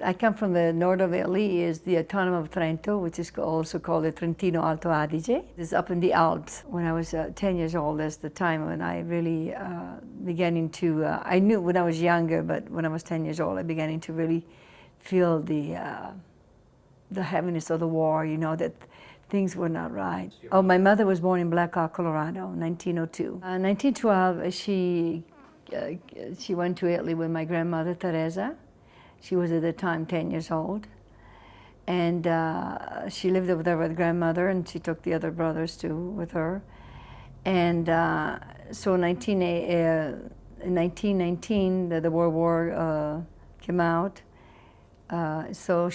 I come from the north of Italy, is the autonomous of Trento, which is also called the Trentino Alto Adige. It's up in the Alps. When I was 10 years old, that's the time when I really beginning to, I knew when I was younger, but when I was 10 years old, I began to really feel the heaviness of the war, you know, that things were not right. Oh, my mother was born in Black Hawk, Colorado, 1902. 1912, she went to Italy with my grandmother, Teresa. She was at the time 10 years old. And she lived over there with grandmother, and she took the other brothers too with her. And so in 1919, the World War came out. So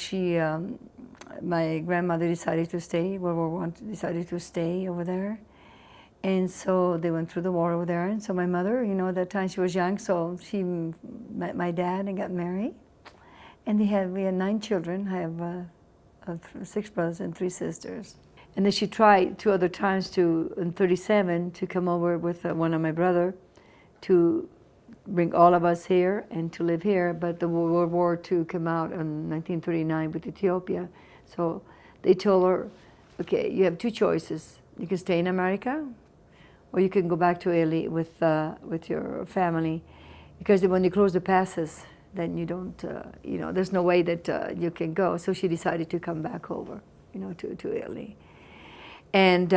my grandmother decided to stay, World War I decided to stay over there. And so they went through the war over there. And so my mother, you know, at that time she was young, so she met my dad and got married. And we had 9 children. I have 6 brothers and 3 sisters. And then she tried 2 other times in 1937 to come over with one of my brother to bring all of us here and to live here. But the World War II came out in 1939 with Ethiopia. So they told her, okay, you have 2 choices. You can stay in America, or you can go back to Italy with your family, because when you close the passes, then you don't, you know, there's no way that you can go. So she decided to come back over, you know, to Italy. And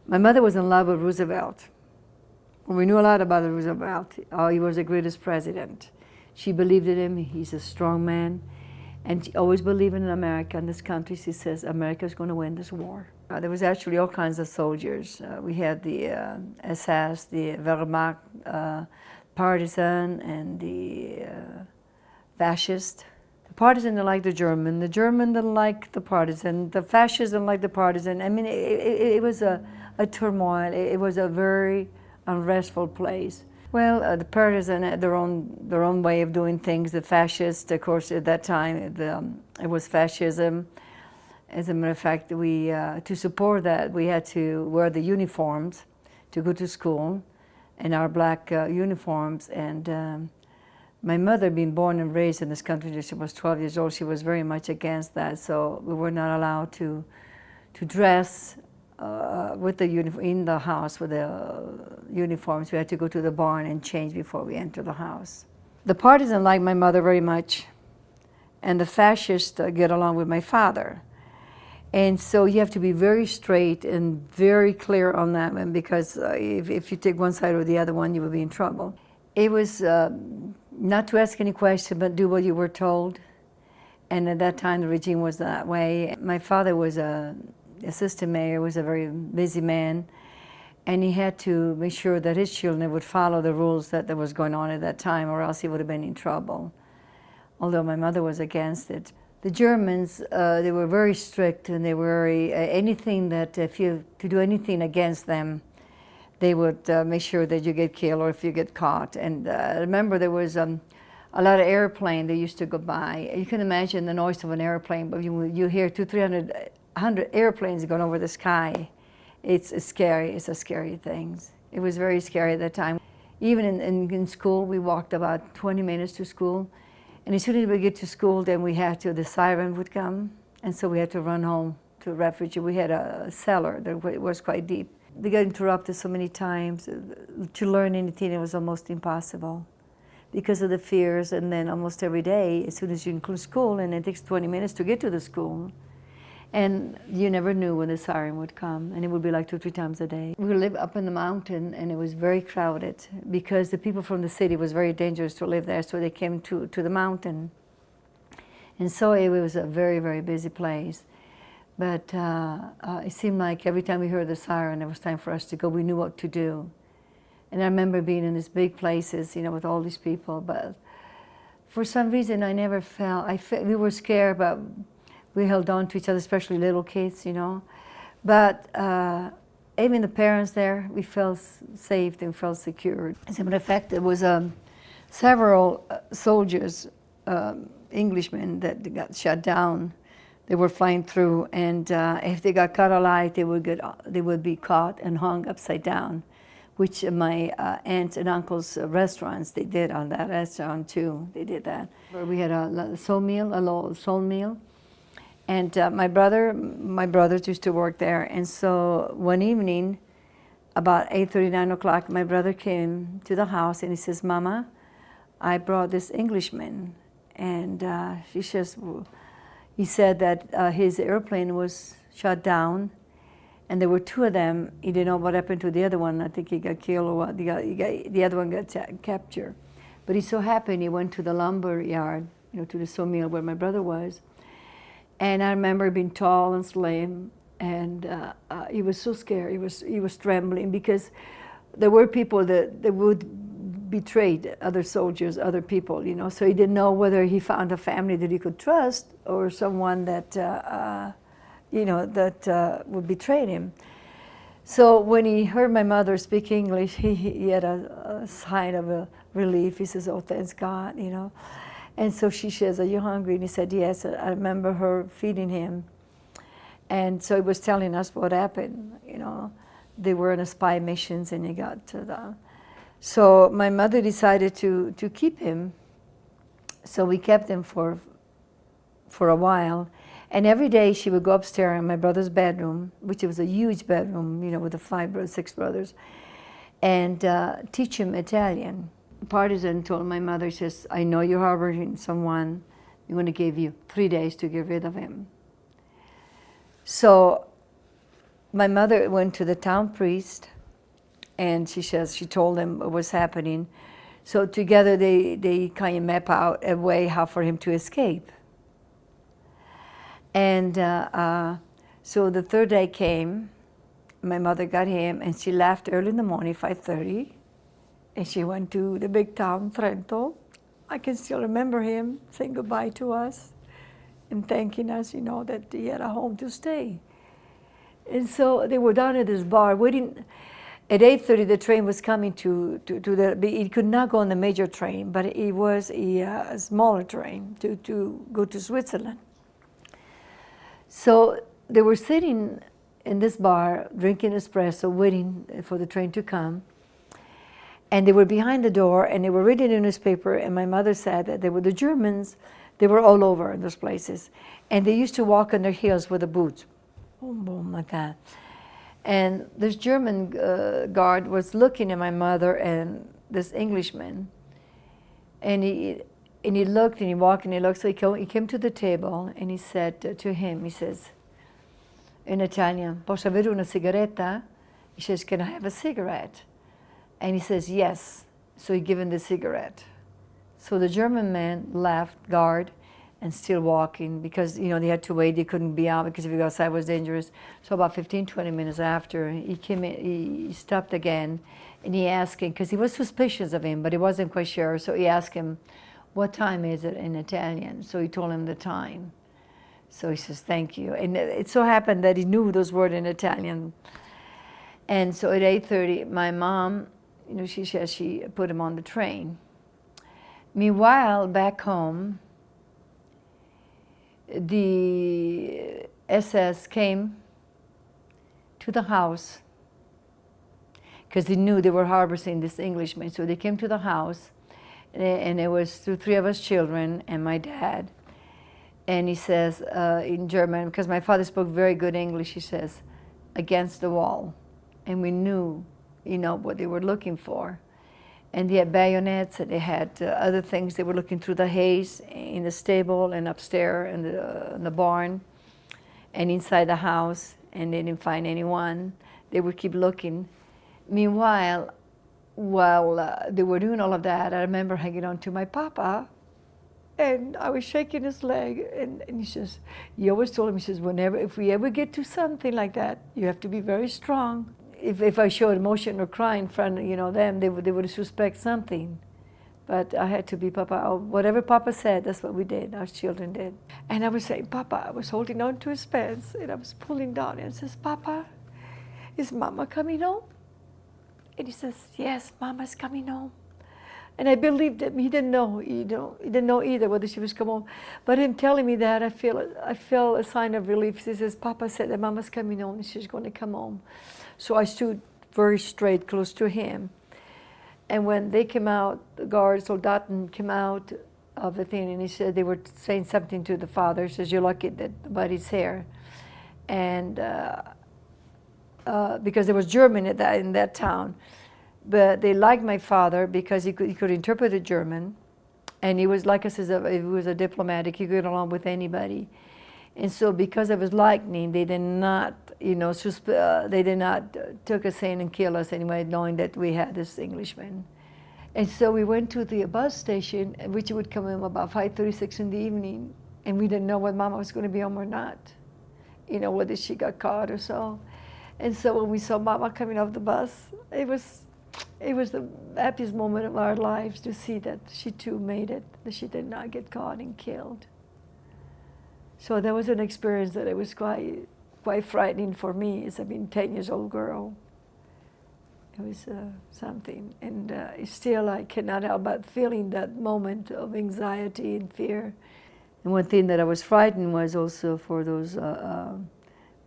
my mother was in love with Roosevelt. We knew a lot about Roosevelt. Oh, he was the greatest president. She believed in him. He's a strong man. And she always believed in America, in this country. She says, America's going to win this war. There was actually all kinds of soldiers. We had the SS, the Wehrmacht partisan, and the fascist. The partisan didn't like the German didn't like the partisan, the fascists didn't like the partisan. I mean, it was a turmoil. It was a very unrestful place. Well, the partisan had their own way of doing things. The fascists, of course, at that time, it was fascism. As a matter of fact, to support that, we had to wear the uniforms to go to school, and our black uniforms. And my mother, being born and raised in this country when she was 12 years old, she was very much against that. So we were not allowed to dress with the in the house with the uniforms. We had to go to the barn and change before we entered the house. The partisan liked my mother very much, and the fascists get along with my father. And so you have to be very straight and very clear on that one, because if you take one side or the other one, you will be in trouble. It was not to ask any question, but do what you were told. And at that time, the regime was that way. My father was an assistant mayor, was a very busy man, and he had to make sure that his children would follow the rules that was going on at that time, or else he would have been in trouble, although my mother was against it. The Germans, they were very strict, and they were anything that to do anything against them, they would make sure that you get killed or if you get caught. And I remember there was a lot of airplanes that used to go by. You can imagine the noise of an airplane, but you hear 200-300 airplanes going over the sky. It's scary. It's a scary thing. It was very scary at that time. Even in school, we walked about 20 minutes to school. And as soon as we get to school, then the siren would come, and so we had to run home to a refuge. We had a cellar that was quite deep. They got interrupted so many times. To learn anything, it was almost impossible because of the fears. And then almost every day, as soon as you include school, and it takes 20 minutes to get to the school, and you never knew when the siren would come, and it would be like 2 or 3 times a day. We lived up in the mountain, and it was very crowded because the people from the city was very dangerous to live there, so they came to the mountain. And so it was a very, very busy place. But it seemed like every time we heard the siren, it was time for us to go. We knew what to do. And I remember being in these big places, you know, with all these people, but for some reason I never felt, we were scared, but we held on to each other, especially little kids, you know. But even the parents there, we felt safe and felt secure. As a matter of fact, there was several soldiers, Englishmen, that got shot down. They were flying through, and if they got caught alive, they would be caught and hung upside down, which my aunts and uncles' restaurants, they did on that restaurant too. They did that. We had a soul meal, a little soul meal. And my brothers used to work there. And so one evening, about 8:30, 9 o'clock, my brother came to the house and he says, "Mama, I brought this Englishman." And he said that his airplane was shot down, and there were two of them. He didn't know what happened to the other one. I think he got killed or what. The other one got captured. But he so happened he went to the lumber yard, to the sawmill where my brother was. And I remember being tall and slim, and he was so scared. He was trembling because there were people that would betray other soldiers, other people, So he didn't know whether he found a family that he could trust or someone that, would betray him. So when he heard my mother speak English, he had a sign of a relief. He says, "Oh, thanks God," And so she says, "Are you hungry?" And he said, "Yes." I remember her feeding him. And so he was telling us what happened. They were on a spy missions, and he got to the... So my mother decided to keep him. So we kept him for a while. And every day she would go upstairs in my brother's bedroom, which was a huge bedroom, with the 6 brothers, and teach him Italian. Partisan told my mother, says, "I know you're harboring someone. I'm going to give you 3 days to get rid of him." So my mother went to the town priest, and she told him what was happening. So together they kind of map out a way how for him to escape. And so the 3rd day came, my mother got him, and she left early in the morning, 5:30. And she went to the big town, Trento. I can still remember him saying goodbye to us and thanking us, that he had a home to stay. And so they were down at this bar waiting. At 8:30, the train was coming to the... It could not go on the major train, but it was a smaller train to go to Switzerland. So they were sitting in this bar, drinking espresso, waiting for the train to come. And they were behind the door, and they were reading the newspaper, and my mother said that they were the Germans. They were all over in those places. And they used to walk on their heels with the boots. Boom, boom, like that. And this German guard was looking at my mother and this Englishman. And he looked, and he walked, and he looked. So he came to the table, and he said to him, he says, in Italian, "Posso avere una sigaretta?" He says, "Can I have a cigarette?" And he says, "Yes." So he gave him the cigarette. So the German man left, guard, and still walking because, they had to wait. They couldn't be out because if you go outside it was dangerous. So about 15, 20 minutes after, he came in, he stopped again, and he asked him, because he was suspicious of him, but he wasn't quite sure. So he asked him, "What time is it in Italian?" So he told him the time. So he says, "Thank you." And it so happened that he knew those words in Italian. And so at 8:30, my mom, she says she put him on the train. Meanwhile, back home, the SS came to the house because they knew they were harboring this Englishman. So they came to the house, and it was 3 of us children and my dad. And he says in German, because my father spoke very good English, he says, "Against the wall." And we knew, what they were looking for. And they had bayonets, and they had other things. They were looking through the haze in the stable and upstairs in the barn and inside the house, and they didn't find anyone. They would keep looking. Meanwhile, while they were doing all of that, I remember hanging on to my papa, and I was shaking his leg, and he always told him, he says, if we ever get to something like that, you have to be very strong. If I showed emotion or cry in front of them, they would suspect something. But I had to be Papa. Whatever Papa said, that's what we did, our children did. And I was saying, Papa, I was holding on to his pants, and I was pulling down, and I says, "Papa, is Mama coming home?" And he says, "Yes, Mama's coming home." And I believed him. He didn't know. He didn't know either whether she was coming home. But him telling me that, I felt a sign of relief. He says, "Papa said that Mama's coming home, and she's going to come home." So I stood very straight, close to him. And when they came out, the guards, Soldaten came out of the thing, and he said they were saying something to the father. He says, "You're lucky that nobody's here." And because there was German in that town. But they liked my father because he could interpret the German. And he was, like I said, he was a diplomatic. He could get along with anybody. And so because of his liking, they did not, they did not took us in and kill us anyway, knowing that we had this Englishman. And so we went to the bus station, which would come in about 5:36 in the evening, and we didn't know whether Mama was going to be home or not, whether she got caught or so. And so when we saw Mama coming off the bus, it was the happiest moment of our lives to see that she too made it, that she did not get caught and killed. So that was an experience that it was quite frightening for me as a 10-year-old girl. It was something, and still I cannot help but feeling that moment of anxiety and fear. And one thing that I was frightened was also for those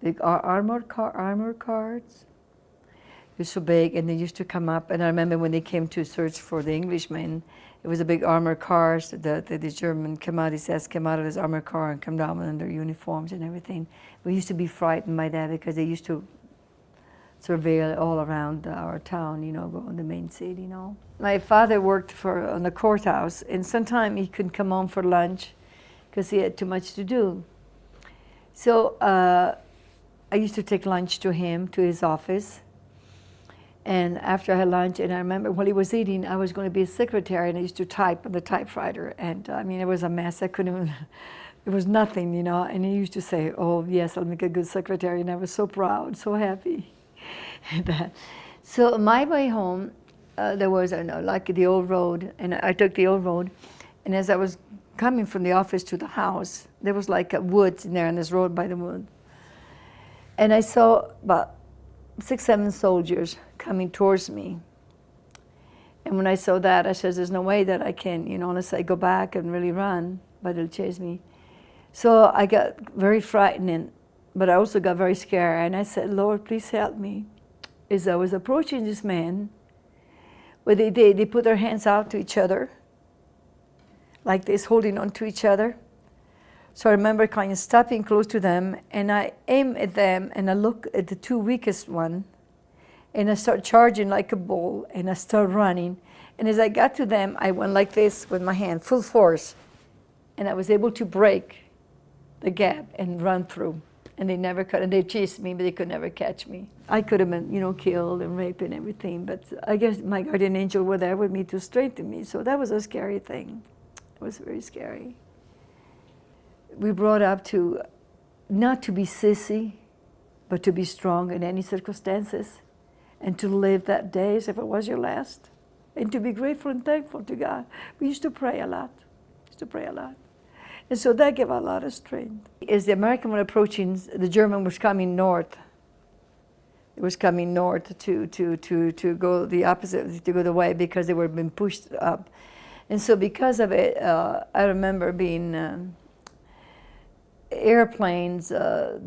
big armored cars. It was so big, and they used to come up. And I remember when they came to search for the Englishman, it was a big armored car. So the German came out of his armored car and come down in their uniforms and everything. We used to be frightened by that because they used to surveil all around our town, go in the main city, My father worked on the courthouse, and sometimes he couldn't come home for lunch because he had too much to do. So I used to take lunch to him, to his office. And after I had lunch, and I remember while he was eating, I was going to be a secretary, and I used to type on the typewriter. And it was a mess. I couldn't even, it was nothing, And he used to say, "Oh, yes, I'll make a good secretary." And I was so proud, so happy. So on my way home, there was like the old road, and I took the old road. And as I was coming from the office to the house, there was like a woods in there on this road by the wood. And I saw about 6, 7 soldiers coming towards me. And when I saw that, I said, "There's no way that I can, unless I go back and really run, but they'll chase me." So I got very frightened, but I also got very scared. And I said, "Lord, please help me." As I was approaching this man, where they put their hands out to each other, like this, holding on to each other. So I remember kind of stopping close to them, and I aim at them, and I look at the 2 weakest one, and I start charging like a bull, and I start running. And as I got to them, I went like this with my hand, full force, and I was able to break the gap and run through. And they never could, and they chased me, but they could never catch me. I could have been, killed and raped and everything, but I guess my guardian angel were there with me to strengthen me, so that was a scary thing. It was very scary. We brought up to not to be sissy, but to be strong in any circumstances, and to live that day as if it was your last, and to be grateful and thankful to God. We used to pray a lot. And so that gave a lot of strength. As the American was approaching, the German was coming north. It was coming north to go the opposite, to go the way, because they were being pushed up. And so because of it, I remember being airplanes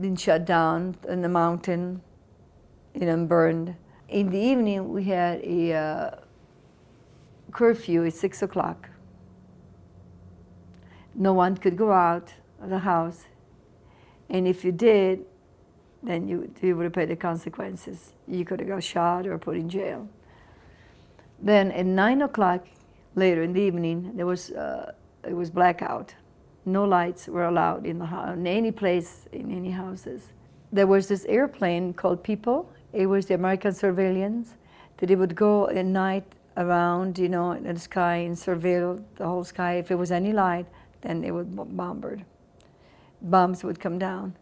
being shut down in the mountain, and burned. In the evening, we had a curfew at 6 o'clock. No one could go out of the house, and if you did, then you would have paid the consequences. You could have got shot or put in jail. Then at 9 o'clock, later in the evening, it was blackout. No lights were allowed in the house, in any place, in any houses. There was this airplane called People. It was the American surveillance, that it would go at night around, in the sky and surveil the whole sky. If there was any light, then it would bombard. Bombs would come down.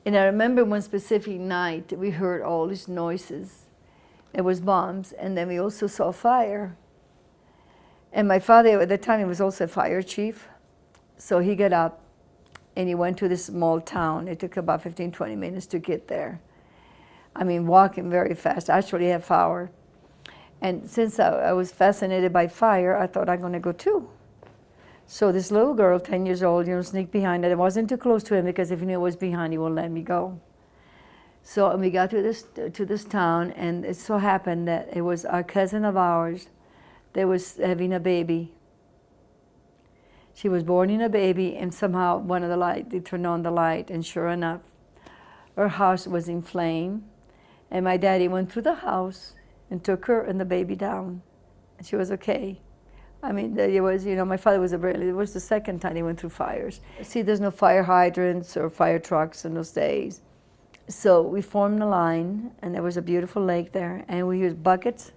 And I remember one specific night, we heard all these noises. It was bombs, and then we also saw fire. And my father, at the time, he was also a fire chief. So he got up, and he went to this small town. It took about 15, 20 minutes to get there. Walking very fast, actually half hour. And since I was fascinated by fire, I thought I'm going to go too. So this little girl, 10 years old, sneaked behind it. I wasn't too close to him because if he knew I was behind, he wouldn't let me go. So and we got to this town, and it so happened that it was our cousin of ours that was having a baby. She was born in a baby, and somehow they turned on the light, and sure enough, her house was in flame. And my daddy went through the house and took her and the baby down. And she was okay. I mean, it was, my father was it was the second time he went through fires. See, there's no fire hydrants or fire trucks in those days. So we formed a line, and there was a beautiful lake there, and we used buckets,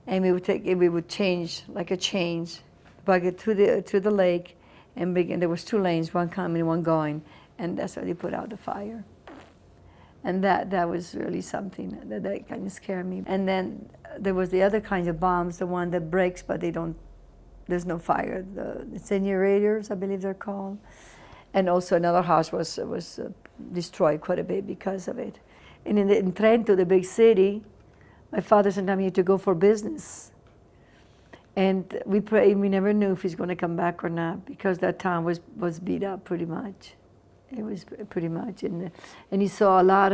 and we would change, like a change, bucket to the lake, and there was 2 lanes, one coming, one going, and that's how they put out the fire. And that was really something that kind of scared me. And then there was the other kinds of bombs, the one that breaks, but there's no fire. The incinerators, I believe they're called. And also another house was destroyed quite a bit because of it. And in Trento, the big city, my father sometimes had to go for business. And we prayed, we never knew if he's going to come back or not, because that town was beat up pretty much. It was pretty much, and he saw a lot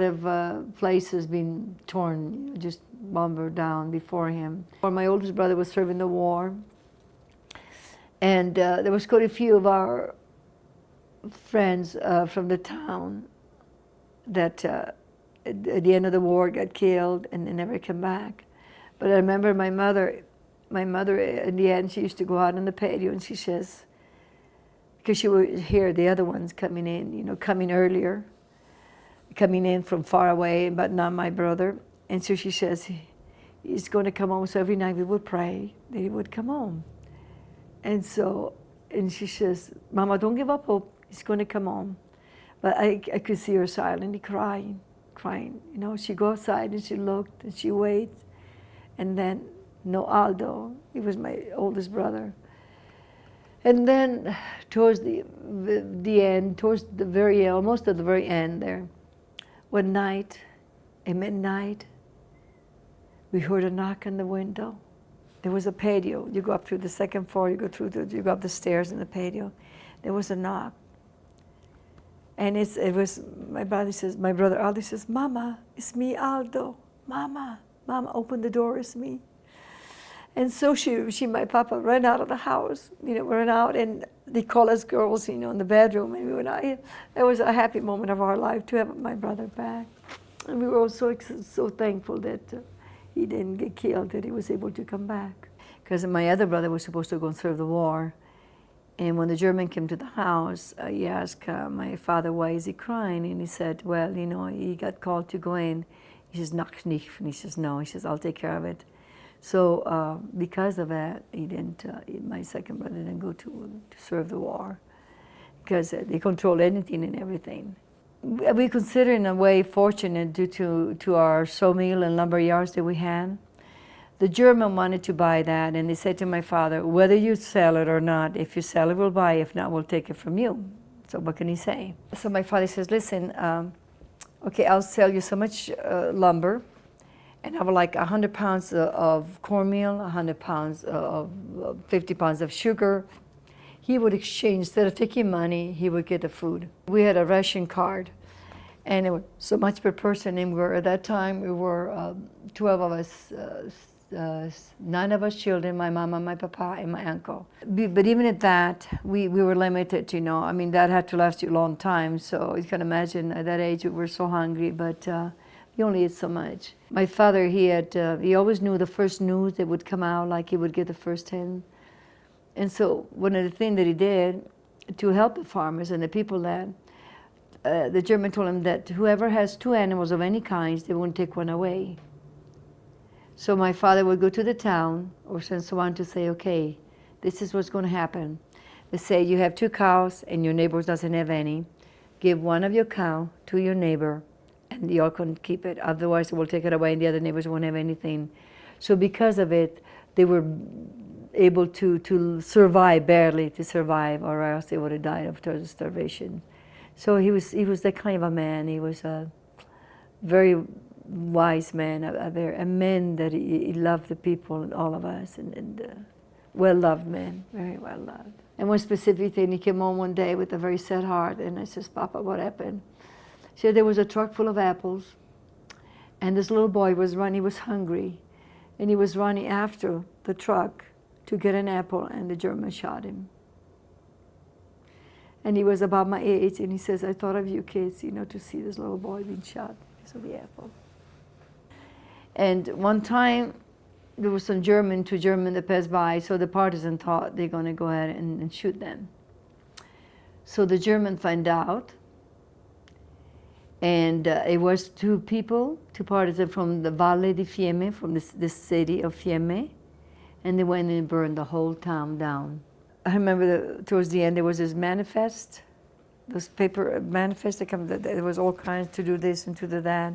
of places being torn, just bombed down before him. My oldest brother was serving the war, and there was quite a few of our friends from the town that at the end of the war got killed and they never came back. But I remember my mother in the end, she used to go out on the patio, and she says, because she would hear the other ones coming in, coming earlier, coming in from far away, but not my brother. And so she says, he's going to come home. So every night we would pray that he would come home. And she says, Mama, don't give up hope. He's going to come home. But I could see her silently crying. She go outside and she looked and she waited. And then, no, Aldo, he was my oldest brother. And then towards the end, towards the very end, almost at the very end there, one night, at midnight, we heard a knock on the window. There was a patio. You go up through the second floor, you go up the stairs in the patio. There was a knock. And it was, my brother Aldo says, Mama, it's me, Aldo. Mama, open the door, it's me. And so my papa ran out of the house, ran out, and they called us girls, in the bedroom. And we went out. It was a happy moment of our life to have my brother back. And we were all so thankful that he didn't get killed, that he was able to come back. Because my other brother was supposed to go and serve the war. And when the German came to the house, he asked my father, why is he crying? And he said, well, he got called to go in. He says, "Nach nicht." And he says, no. He says, I'll take care of it. So because of that, my second brother didn't go to serve the war, because they control anything and everything. We consider in a way fortunate due to our sawmill and lumber yards that we had. The German wanted to buy that, and they said to my father, whether you sell it or not, if you sell it, we'll buy it. If not, we'll take it from you. So what can he say? So my father says, listen, okay, I'll sell you so much lumber, and I would like 100 pounds of cornmeal, 100 pounds of 50 pounds of sugar. He would exchange, instead of taking money, he would get the food. We had a ration card, and it was so much per person, and at that time, we were 12 of us, 9 of us children, my mama, my papa, and my uncle. But even at that, we were limited, I mean, that had to last you a long time, so you can imagine at that age we were so hungry, but you only ate so much. My father, he always knew the first news that would come out, like he would get the first 10. And so one of the things that he did to help the farmers and the people that, the German told him that whoever has 2 animals of any kind, they won't take one away. So my father would go to the town or send someone to say, okay, this is what's going to happen. They say you have 2 cows and your neighbor doesn't have any. Give one of your cow to your neighbor and you all can keep it. Otherwise, we'll take it away and the other neighbors won't have anything. So because of it, they were able to survive, barely to survive, or else they would have died of starvation. So he was that kind of a man. He was a very wise man, a man that he loved the people and all of us, and well-loved man, very well-loved. And one specific thing, he came home one day with a very sad heart, and I says, Papa, what happened? So there was a truck full of apples, and this little boy was running. He was hungry, and he was running after the truck to get an apple, and the German shot him. And he was about my age, and he says, I thought of you kids, to see this little boy being shot because of the apple. And one time, there was some two German that passed by, so the partisan thought they're going to go ahead and shoot them. So the German find out, and it was two partisans from the Valle di Fiemme, from this city of Fiemme, and they went and burned the whole town down. I remember towards the end there was this manifest, those paper manifests that come. There was all kinds to do this and to do that,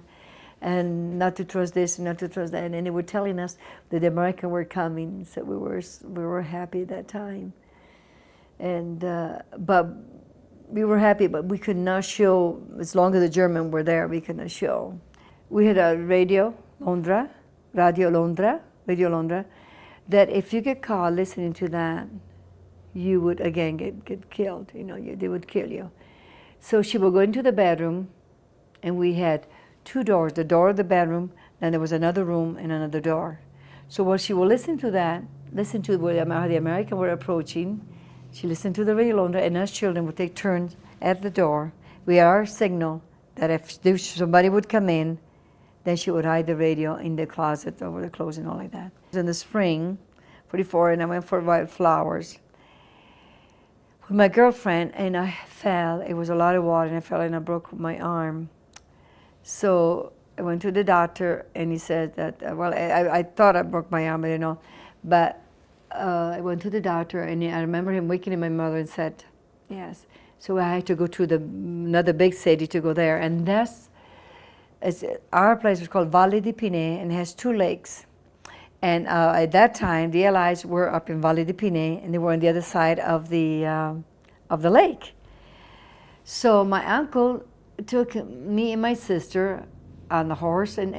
and not to trust this and not to trust that. And they were telling us that the Americans were coming, so we were happy at that time. And but we were happy, but we could not show, as long as the Germans were there, we could not show. We had a Radio Londra, that if you get caught listening to that, you would again get killed. They would kill you. So she would go into the bedroom, and we had two doors, the door of the bedroom, then there was another room and another door. So while she would listen to where the Americans were approaching, she listened to the Radio Londra, and us children would take turns at the door. We had our signal that if somebody would come in, then she would hide the radio in the closet over the clothes and all like that. It was in the spring, 44, and I went for wild flowers with my girlfriend, and I fell. It was a lot of water, and I fell, and I broke my arm. So I went to the doctor, and he said that, I thought I broke my arm, but I went to the doctor, and I remember him waking my mother and said, yes. So I had to go to another big city to go there, and our place was called Valle di Pinè, and it has two lakes. And at that time, the Allies were up in Valle di Pinè, and they were on the other side of the lake. So my uncle took me and my sister on the horse and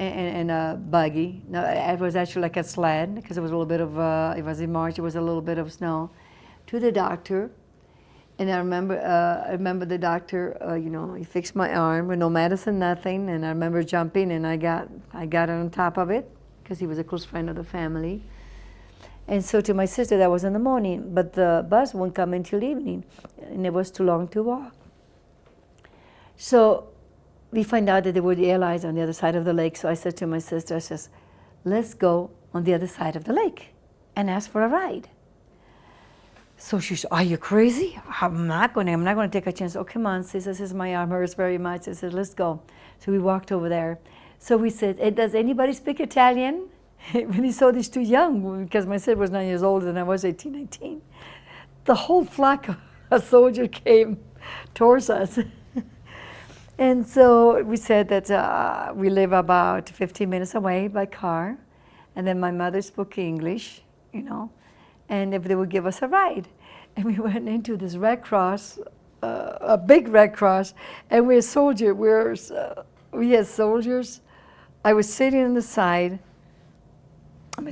a buggy. No, it was actually like a sled, because it was a little bit of, it was in March, it was a little bit of snow, to the doctor. And I remember the doctor, he fixed my arm with no medicine, nothing. And I remember jumping, and I got on top of it, because he was a close friend of the family. And so to my sister, that was in the morning, but the bus wouldn't come until evening, and it was too long to walk. So we find out that there were the Allies on the other side of the lake. So I said to my sister, let's go on the other side of the lake and ask for a ride. So she said, are you crazy? I'm not going to take a chance. Oh, come on, sis. Says, my arm hurts very much. I said, let's go. So we walked over there. So we said, hey, does anybody speak Italian? When he saw these two young, because my sister was 9 years older than I was, 18, 19, the whole flock of soldiers came towards us. And so we said that we live about 15 minutes away by car, and then my mother spoke English, and if they would give us a ride. And we went into this Red Cross, a big Red Cross, and we had soldiers. I was sitting on the side, my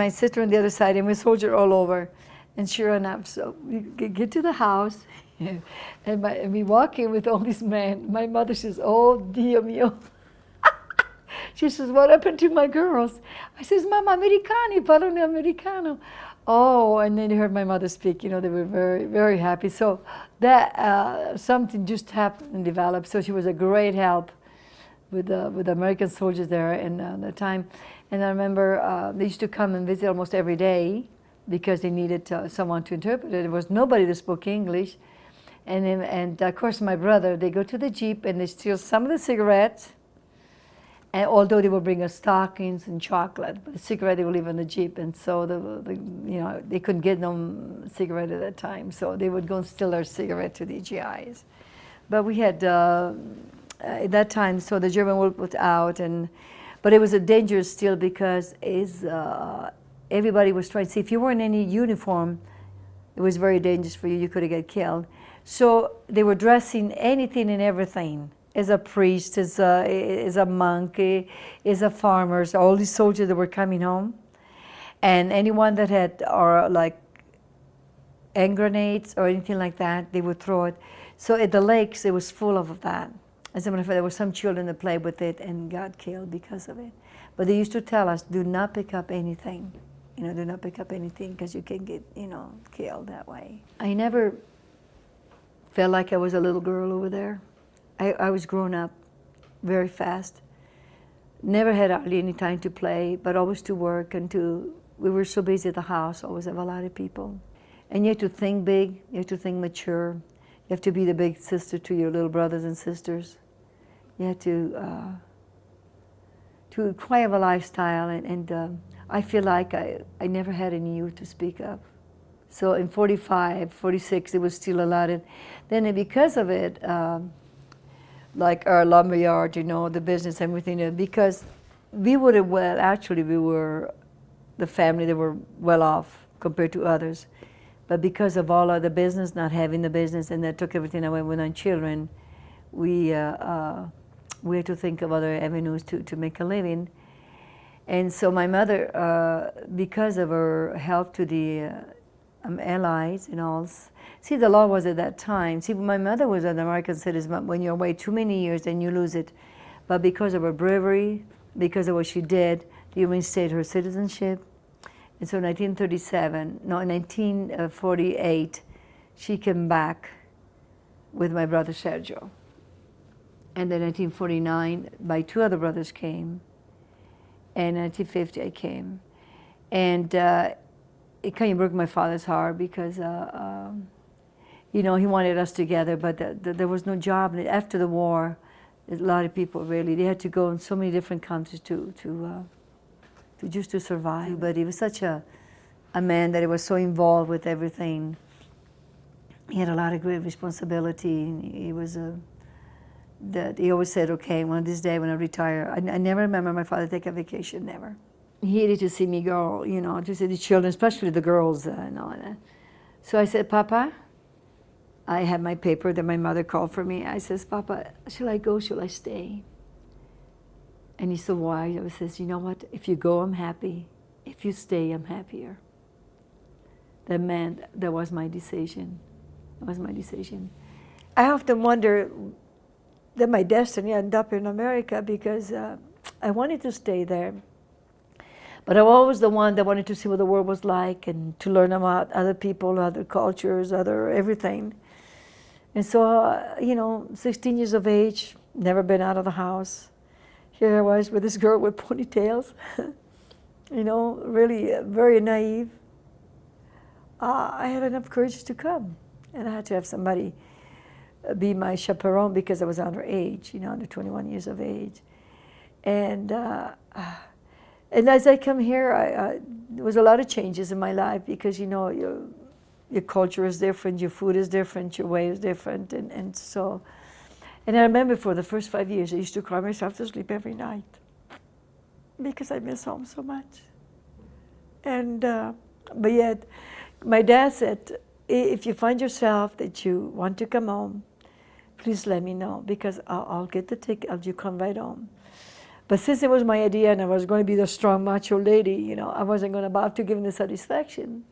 sister on the other side, and we soldiers all over. And sure enough, so we get to the house, and we walk in with all these men. My mother says, oh, Dio mio. She says, what happened to my girls? I says, Mama, americani, parlano americano. Oh, and then you heard my mother speak. They were very, very happy. So that something just happened and developed. So she was a great help with the American soldiers there in the time. And I remember they used to come and visit almost every day because they needed someone to interpret it. There was nobody that spoke English. And of course, my brother, they go to the Jeep and they steal some of the cigarettes. And although they would bring us stockings and chocolate, but the cigarette they would leave on the Jeep, and so they couldn't get no cigarette at that time, so they would go and steal their cigarette to the GIs. But we had at that time, so the German wall was out, but it was a dangerous still because everybody was trying to see if you were in any uniform, it was very dangerous for you. You could have get killed. So they were dressing anything and everything. As a priest, as a monk, as a farmer, so all these soldiers that were coming home, and anyone that had like hand grenades or anything like that, they would throw it. So at the lakes, it was full of that. As a matter of fact, there were some children that played with it and got killed because of it. But they used to tell us, do not pick up anything. You know, do not pick up anything because you can get, you know, killed that way. I never felt like I was a little girl over there. I was grown up very fast. Never had hardly any time to play, but always to work and we were so busy at the house, always have a lot of people. And you have to think big, you have to think mature. You have to be the big sister to your little brothers and sisters. You have to quite have a lifestyle, and I feel like I never had any youth to speak up. So in 45, 46, it was still a lot. Then because of it, like our lumberyard, you know, the business, everything, because we were the family that were well off compared to others. But because of all of the business, not having the business, and that took everything away with our children, we had to think of other avenues to make a living. And so my mother, because of her help to the allies and all, see, the law was at that time. See, my mother was an American citizen. When you're away too many years, then you lose it. But because of her bravery, because of what she did, they reinstated her citizenship. And so in 1948, she came back with my brother Sergio. And then 1949, my two other brothers came. And 1950, I came. And it kind of broke my father's heart because, you know, he wanted us together, but there was no job. And after the war, a lot of people really, they had to go in so many different countries to just to survive. But he was such a man that he was so involved with everything. He had a lot of great responsibility. He was that he always said, okay, one of these days when I retire, I never remember my father take a vacation, never. He hated to see me go, you know, to see the children, especially the girls and all that. So I said, Papa, I had my paper that my mother called for me. I says, Papa, shall I go, shall I stay? And he said, why? I says, you know what, if you go, I'm happy. If you stay, I'm happier. That meant that was my decision. That was my decision. I often wonder that my destiny ended up in America because I wanted to stay there. But I was always the one that wanted to see what the world was like and to learn about other people, other cultures, other everything. And so, you know, 16 years of age, never been out of the house. Here I was with this girl with ponytails, you know, really very naive. I had enough courage to come, and I had to have somebody be my chaperone because I was underage, you know, under 21 years of age. And as I come here, there was a lot of changes in my life because, you know, your culture is different, your food is different, your way is different, and so. And I remember for the first 5 years, I used to cry myself to sleep every night because I miss home so much. And, but yet, my dad said, if you find yourself that you want to come home, please let me know because I'll get the ticket, you come right home. But since it was my idea and I was going to be the strong macho lady, you know, I wasn't going to about to give him the satisfaction.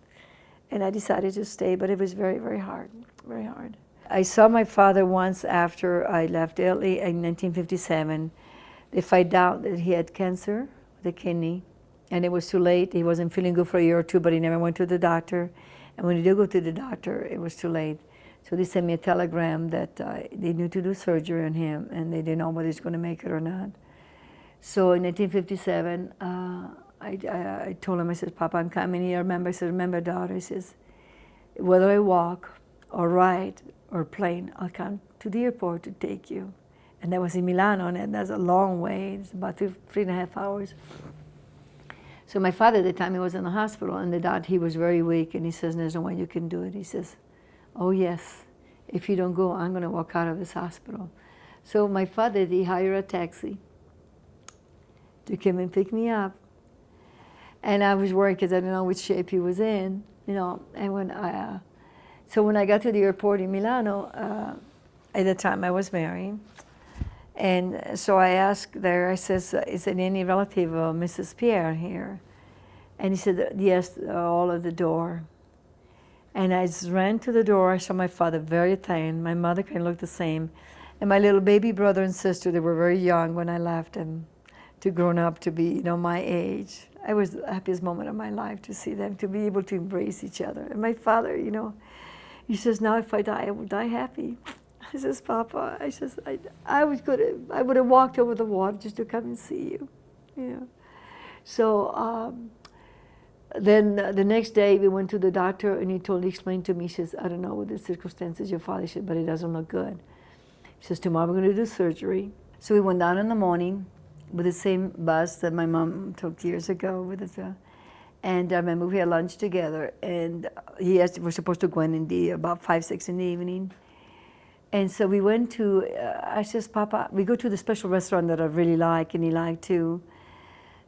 And I decided to stay, but it was very, very hard, very hard. I saw my father once after I left Italy in 1957. They found out that he had cancer, the kidney, and it was too late. He wasn't feeling good for a year or two, but he never went to the doctor. And when he did go to the doctor, it was too late. So they sent me a telegram that they knew to do surgery on him, and they didn't know whether he's going to make it or not. So in 1957, I told him, I said, Papa, I'm coming here. Remember, I said, remember, daughter, he says, whether I walk or ride or plane, I'll come to the airport to take you. And that was in Milano, and that's a long way. It's about 3.5 hours. So my father at the time, he was in the hospital, and he was very weak, and he says, there's no way you can do it. He says, oh yes, if you don't go, I'm going to walk out of this hospital. So my father, he hired a taxi to come and pick me up. And I was worried because I didn't know which shape he was in, you know. And so when I got to the airport in Milano, at the time I was married, and so I asked there, I says, is there any relative of Mrs. Pierre here? And he said, yes, all at the door. And I ran to the door, I saw my father very thin, my mother kind of looked the same. And my little baby brother and sister, they were very young when I left, and to grown up to be, my age. It was the happiest moment of my life to see them, to be able to embrace each other. And my father, he says, now if I die, I will die happy. I says, Papa, I would have walked over the water just to come and see you. So then the next day we went to the doctor, and he explained to me, he says, I don't know what the circumstances your father said, but it doesn't look good. He says, tomorrow we're going to do surgery. So we went down in the morning with the same bus that my mom took years ago and I remember we had lunch together, and we're supposed to go in about 5, 6 in the evening. And so we went to, I says, Papa, we go to the special restaurant that I really like, and he liked too.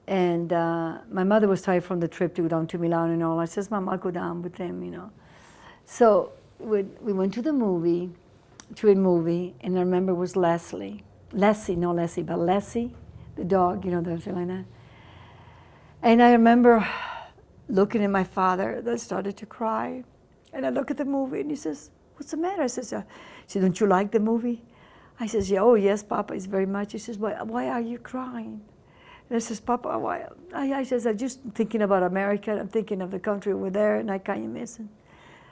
And my mother was tired from the trip to go down to Milan and all. I says, Mom, I'll go down with them, So we went to a movie, and I remember it was Leslie, the dog, something like that. And I remember looking at my father that started to cry. And I look at the movie, and he says, what's the matter? I says, he said, don't you like the movie? I says, yeah, oh yes, Papa, it's very much. He says, why are you crying? And I says, Papa, why? I says, I'm just thinking about America. I'm thinking of the country over there, and I kind of miss him.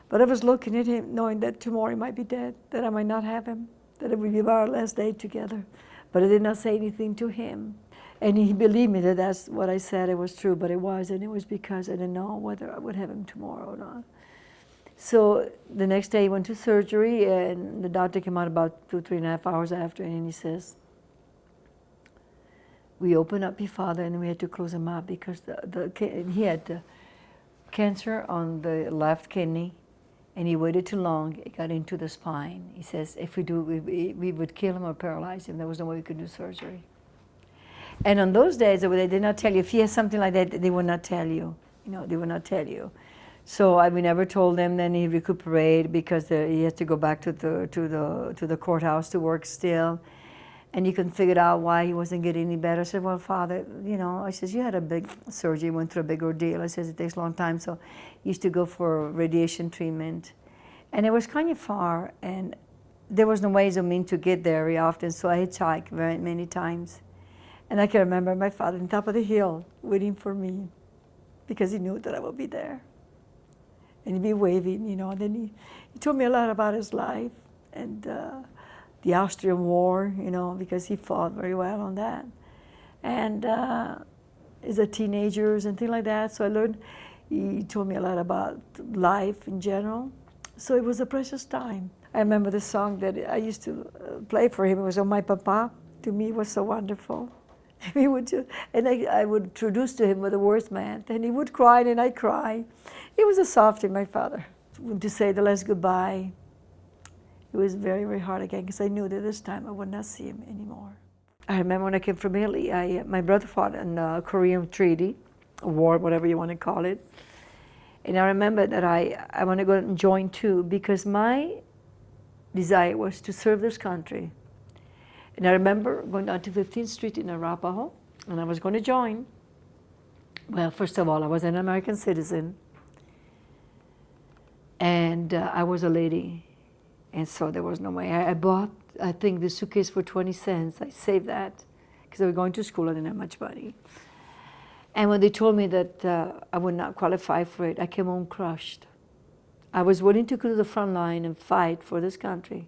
But I was looking at him, knowing that tomorrow he might be dead, that I might not have him, that it would be our last day together. But I did not say anything to him. And he believed me that that's what I said. It was true, but it wasn't. It was because I didn't know whether I would have him tomorrow or not. So the next day he went to surgery, and the doctor came out about 2, 3.5 hours after, and he says, we opened up your father, and we had to close him up because he had cancer on the left kidney, and he waited too long. It got into the spine. He says, if we do, we would kill him or paralyze him. There was no way we could do surgery. And on those days, they did not tell you. If he has something like that, they would not tell you. They would not tell you. So we never told him. Then he recuperated because he had to go back to the courthouse to work still. And you couldn't figure out why he wasn't getting any better. I said, well, Father, I says, you had a big surgery, went through a big ordeal. I says, it takes a long time. So he used to go for radiation treatment. And it was kind of far, and there was no ways of me to get there very often, so I hitchhiked very many times. And I can remember my father on top of the hill waiting for me because he knew that I would be there. And he'd be waving, and then he told me a lot about his life and the Austrian War, because he fought very well on that. And as a teenagers and things like that, so I learned, he told me a lot about life in general. So it was a precious time. I remember the song that I used to play for him. It was "Oh My Papa." To me, it was so wonderful. He would I would introduce to him what the words meant, and he would cry, and I'd cry. He was a softie, my father. To say the last goodbye, it was very, very hard again, because I knew that this time I would not see him anymore. I remember when I came from Italy, my brother fought in the Korean treaty, a war, whatever you want to call it. And I remember that I want to go and join too, because my desire was to serve this country. And I remember going down to 15th Street in Arapahoe, and I was going to join. Well, first of all, I was an American citizen, and I was a lady, and so there was no way. I bought, I think, the suitcase for 20 cents. I saved that, because I was going to school, I didn't have much money. And when they told me that I would not qualify for it, I came home crushed. I was willing to go to the front line and fight for this country,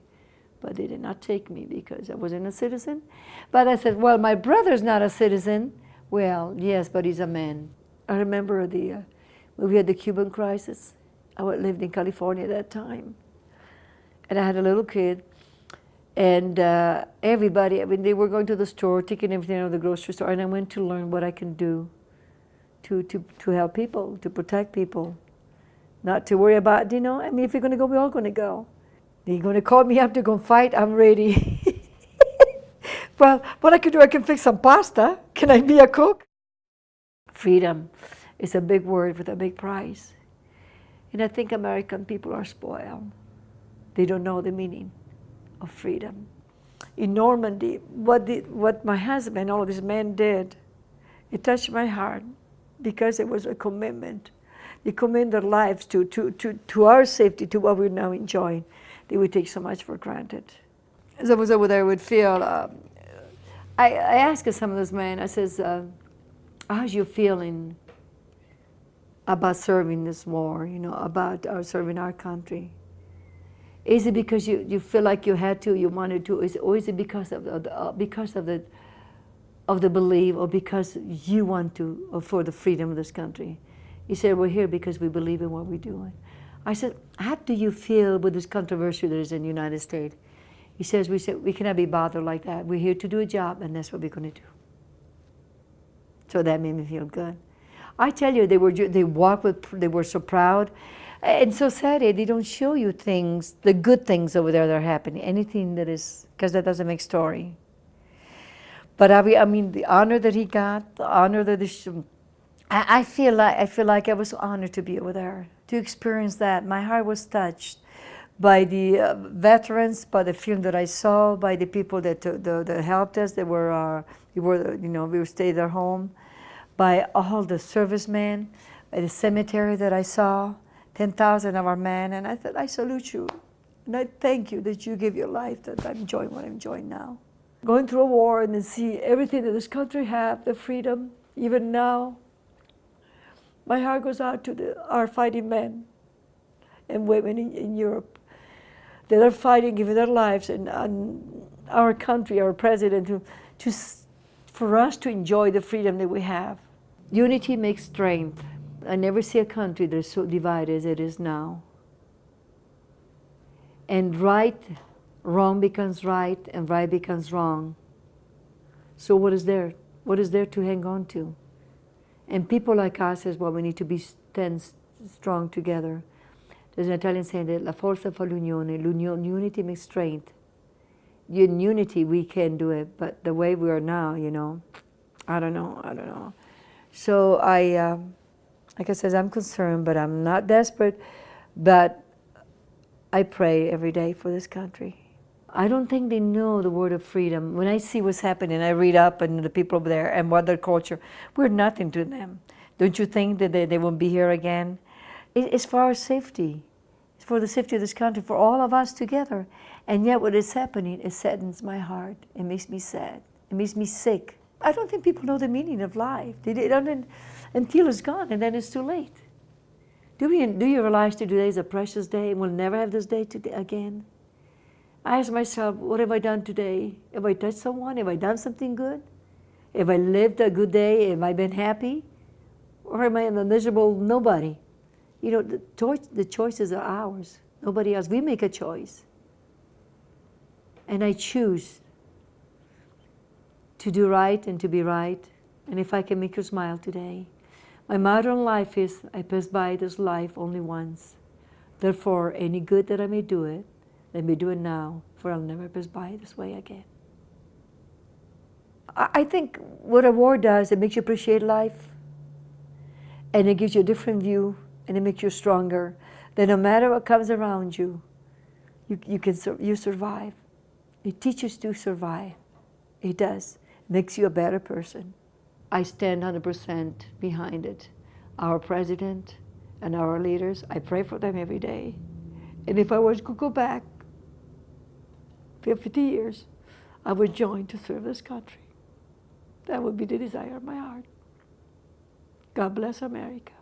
but they did not take me because I wasn't a citizen. But I said, well, my brother's not a citizen. Well, yes, but he's a man. I remember when we had the Cuban crisis. I lived in California at that time. And I had a little kid. And everybody, they were going to the store, taking everything out of the grocery store, and I went to learn what I can do to help people, to protect people. Not to worry about, if you're going to go, we're all going to go. You're going to call me up to go fight, I'm ready. Well, what I can do, I can fix some pasta. Can I be a cook? Freedom is a big word with a big price. And I think American people are spoiled. They don't know the meaning of freedom. In Normandy, what my husband, all of these men did, it touched my heart because it was a commitment. They commit their lives to our safety, to what we're now enjoying. They would take so much for granted. as I was over there, I would feel. I asked some of those men. I says, "How's you feeling about serving this war? You know, about serving our country? Is it because you feel like you had to, you wanted to, or is it because of the belief, or because you want to, or for the freedom of this country?" He said, "We're here because we believe in what we're doing." I said, "How do you feel with this controversy that is in the United States?" He says, "We cannot be bothered like that. We're here to do a job, and that's what we're going to do." So that made me feel good. I tell you, they were so proud. And so sad, they don't show you things, the good things over there that are happening, anything that is, because that doesn't make story. But I mean, the honor that he got, the honor that I feel like I was honored to be over there, to experience that. My heart was touched by the veterans, by the film that I saw, by the people that helped us. We would stay at their home, by all the servicemen, by the cemetery that I saw. 10,000 of our men, and I thought, I salute you, and I thank you that you give your life, that I'm enjoying what I'm enjoying now. Going through a war and then see everything that this country have, the freedom, even now, my heart goes out to our fighting men and women in Europe that are fighting, giving their lives, and our country, our president, for us to enjoy the freedom that we have. Unity makes strength. I never see a country that is so divided as it is now. And wrong becomes right, and right becomes wrong. So what is there? What is there to hang on to? And people like us as well, we need to stand strong together. There's an Italian saying that la forza fa l'unione. Unity makes strength. In unity we can do it, but the way we are now, I don't know. So like I said, I'm concerned, but I'm not desperate. But I pray every day for this country. I don't think they know the word of freedom. When I see what's happening, I read up and the people over there and what their culture, we're nothing to them. Don't you think that they won't be here again? It's for our safety. It's for the safety of this country, for all of us together. And yet what is happening, it saddens my heart. It makes me sad. It makes me sick. I don't think people know the meaning of life. They don't until it's gone, and then it's too late. Do you realize today is a precious day, and we'll never have this day again? I ask myself, what have I done today? Have I touched someone? Have I done something good? Have I lived a good day? Have I been happy? Or am I a miserable nobody? The choices are ours. Nobody else. We make a choice. And I choose to do right and to be right. And if I can make you smile today. My motto in life is, I pass by this life only once. Therefore, any good that I may do it, let me do it now, for I'll never pass by this way again. I think what a war does, it makes you appreciate life. And it gives you a different view, and it makes you stronger. That no matter what comes around you, you survive. It teaches you to survive. It does. It makes you a better person. I stand 100% behind it. Our president and our leaders, I pray for them every day. And if I was to go back 50 years, I would join to serve this country. That would be the desire of my heart. God bless America.